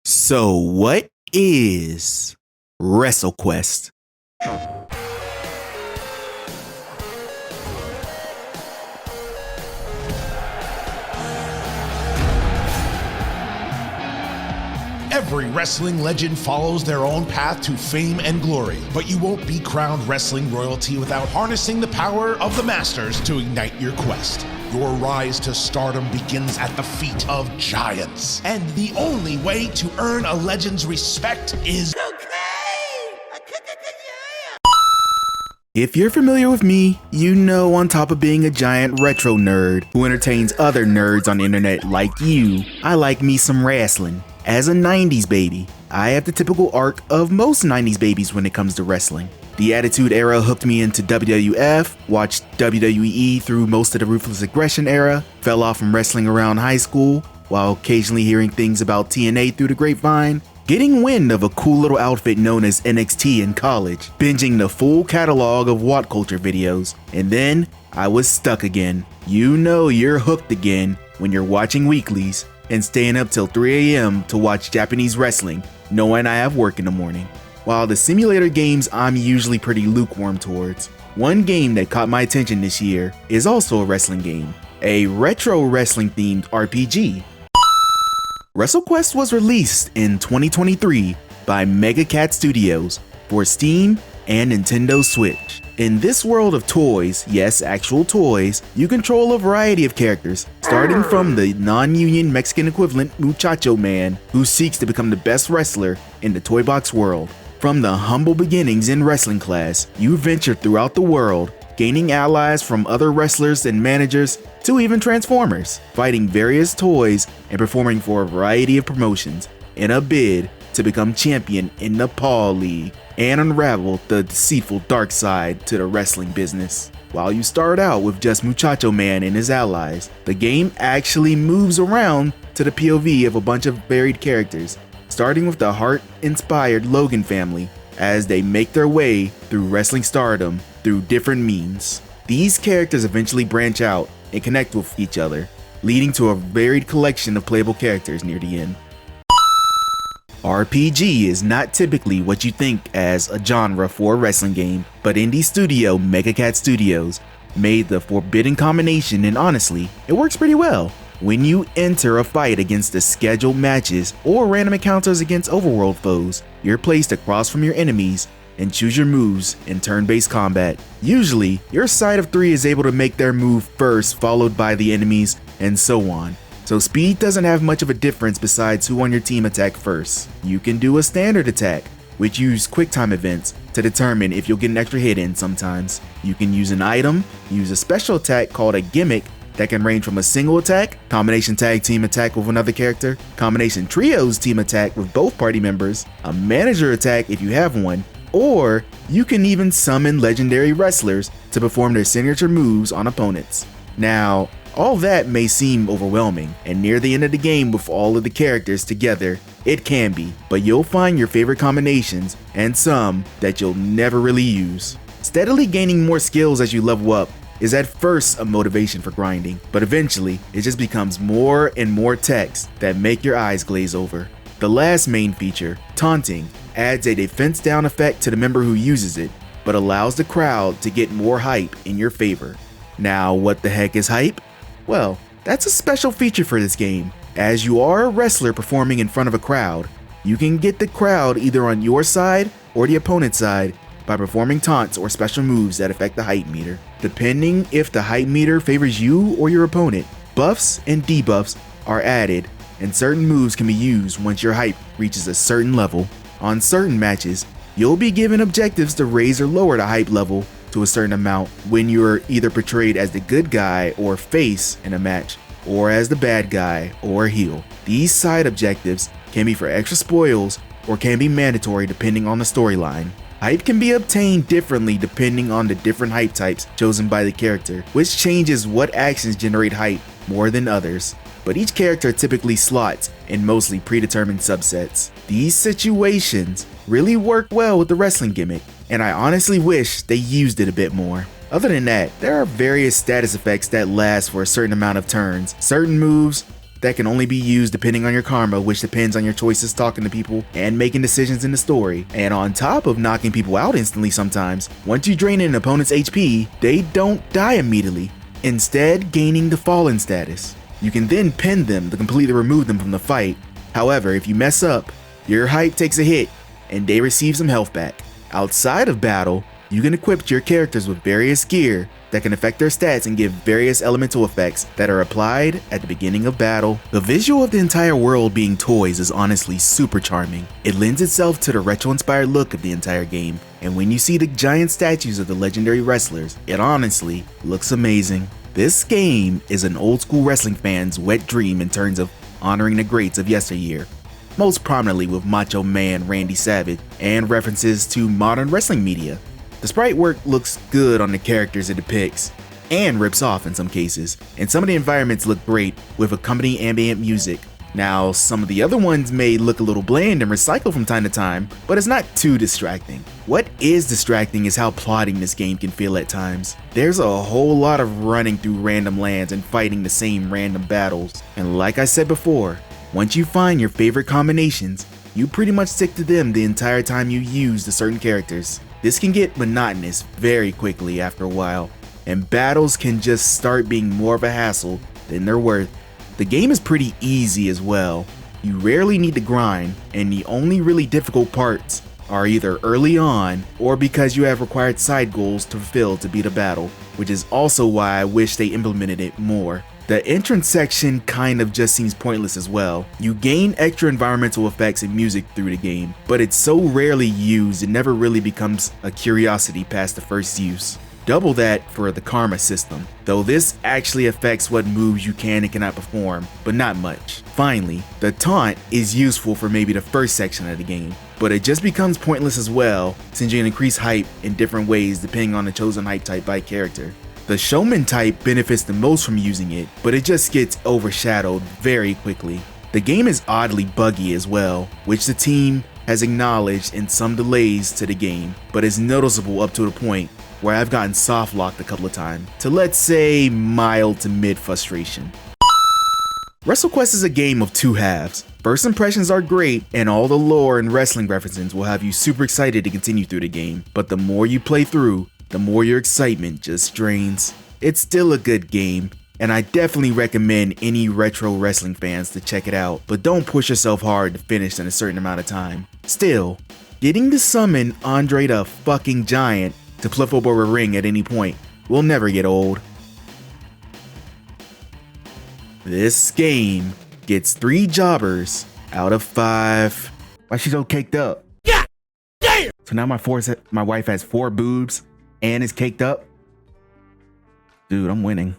So, what is WrestleQuest? Every wrestling legend follows their own path to fame and glory, but you won't be crowned wrestling royalty without harnessing the power of the masters to ignite your quest. Your rise to stardom begins at the feet of giants, and the only way to earn a legend's respect is If you're familiar with me, you know on top of being a giant retro nerd who entertains other nerds on the internet like you, I like me some wrestling. As a 90s baby, I have the typical arc of most 90s babies when it comes to wrestling. The Attitude Era hooked me into WWF, watched WWE through most of the Ruthless Aggression era, fell off from wrestling around high school, while occasionally hearing things about TNA through the grapevine, getting wind of a cool little outfit known as NXT in college, binging the full catalog of What Culture videos, and then I was stuck again. You know you're hooked again when you're watching weeklies and staying up till 3 a.m. to watch Japanese wrestling, knowing I have work in the morning. While the simulator games I'm usually pretty lukewarm towards, one game that caught my attention this year is also a wrestling game, a retro wrestling themed RPG. WrestleQuest was released in 2023 by Mega Cat Studios for Steam and Nintendo Switch. In this world of toys, yes, actual toys, you control a variety of characters, starting from the non-union Mexican equivalent Muchacho Man, who seeks to become the best wrestler in the toy box world. From the humble beginnings in wrestling class, you venture throughout the world, gaining allies from other wrestlers and managers to even Transformers, fighting various toys and performing for a variety of promotions in a bid to become champion in the Paw League and unravel the deceitful dark side to the wrestling business. While you start out with just Muchacho Man and his allies, the game actually moves around to the POV of a bunch of varied characters, starting with the heart-inspired Logan family as they make their way through wrestling stardom through different means. These characters eventually branch out and connect with each other, leading to a varied collection of playable characters near the end. RPG is not typically what you think as a genre for a wrestling game, but indie studio Mega Cat Studios made the forbidden combination, and honestly, it works pretty well. When you enter a fight against the scheduled matches or random encounters against overworld foes, you're placed across from your enemies and choose your moves in turn-based combat. Usually, your side of three is able to make their move first, followed by the enemies, and so on. So speed doesn't have much of a difference besides who on your team attack first. You can do a standard attack, which use quick time events to determine if you'll get an extra hit in sometimes. You can use an item, use a special attack called a gimmick that can range from a single attack, combination tag team attack with another character, combination trios team attack with both party members, a manager attack if you have one, or you can even summon legendary wrestlers to perform their signature moves on opponents. Now, all that may seem overwhelming, and near the end of the game with all of the characters together, it can be, but you'll find your favorite combinations and some that you'll never really use. Steadily gaining more skills as you level up is at first a motivation for grinding, but eventually it just becomes more and more text that make your eyes glaze over. The last main feature, taunting, adds a defense down effect to the member who uses it, but allows the crowd to get more hype in your favor. Now, what the heck is hype? Well, that's a special feature for this game. As you are a wrestler performing in front of a crowd, you can get the crowd either on your side or the opponent's side by performing taunts or special moves that affect the hype meter. Depending if the hype meter favors you or your opponent, buffs and debuffs are added, and certain moves can be used once your hype reaches a certain level. On certain matches, you'll be given objectives to raise or lower the hype level to a certain amount when you're either portrayed as the good guy or face in a match, or as the bad guy or heel. These side objectives can be for extra spoils or can be mandatory depending on the storyline. Hype can be obtained differently depending on the different hype types chosen by the character, which changes what actions generate hype more than others. But each character typically slots in mostly predetermined subsets. These situations really work well with the wrestling gimmick, and I honestly wish they used it a bit more. Other than that, there are various status effects that last for a certain amount of turns. Certain moves that can only be used depending on your karma, which depends on your choices talking to people and making decisions in the story. And on top of knocking people out instantly sometimes, once you drain an opponent's HP, they don't die immediately, instead gaining the fallen status. You can then pin them to completely remove them from the fight. However, if you mess up, your hype takes a hit and they receive some health back. Outside of battle, you can equip your characters with various gear that can affect their stats and give various elemental effects that are applied at the beginning of battle. The visual of the entire world being toys is honestly super charming. It lends itself to the retro-inspired look of the entire game, and when you see the giant statues of the legendary wrestlers, it honestly looks amazing. This game is an old school wrestling fan's wet dream in terms of honoring the greats of yesteryear, most prominently with Macho Man Randy Savage and references to modern wrestling media. The sprite work looks good on the characters it depicts, and rips off in some cases, and some of the environments look great with accompanying ambient music. Now, some of the other ones may look a little bland and recycled from time to time, but it's not too distracting. What is distracting is how plotting this game can feel at times. There's a whole lot of running through random lands and fighting the same random battles, and like I said before, once you find your favorite combinations, you pretty much stick to them the entire time you use the certain characters. This can get monotonous very quickly after a while, and battles can just start being more of a hassle than they're worth. The game is pretty easy as well. You rarely need to grind, and the only really difficult parts are either early on or because you have required side goals to fulfill to beat a battle, which is also why I wish they implemented it more. The entrance section kind of just seems pointless as well. You gain extra environmental effects and music through the game, but it's so rarely used it never really becomes a curiosity past the first use. Double that for the karma system, though this actually affects what moves you can and cannot perform, but not much. Finally, the taunt is useful for maybe the first section of the game, but it just becomes pointless as well since you can increase hype in different ways depending on the chosen hype type by character. The showman type benefits the most from using it, but it just gets overshadowed very quickly. The game is oddly buggy as well, which the team has acknowledged in some delays to the game, but is noticeable up to the point where I've gotten soft locked a couple of times to, let's say, mild to mid frustration. WrestleQuest is a game of two halves. First impressions are great, and all the lore and wrestling references will have you super excited to continue through the game, but the more you play through, the more your excitement just drains. It's still a good game, and I definitely recommend any retro wrestling fans to check it out, but don't push yourself hard to finish in a certain amount of time. Still, getting to summon Andre the fucking Giant to flip over a ring at any point will never get old. This game gets 3 jobbers out of 5. Why she's so caked up? Yeah, damn! So now my wife has 4 boobs and is caked up? Dude, I'm winning.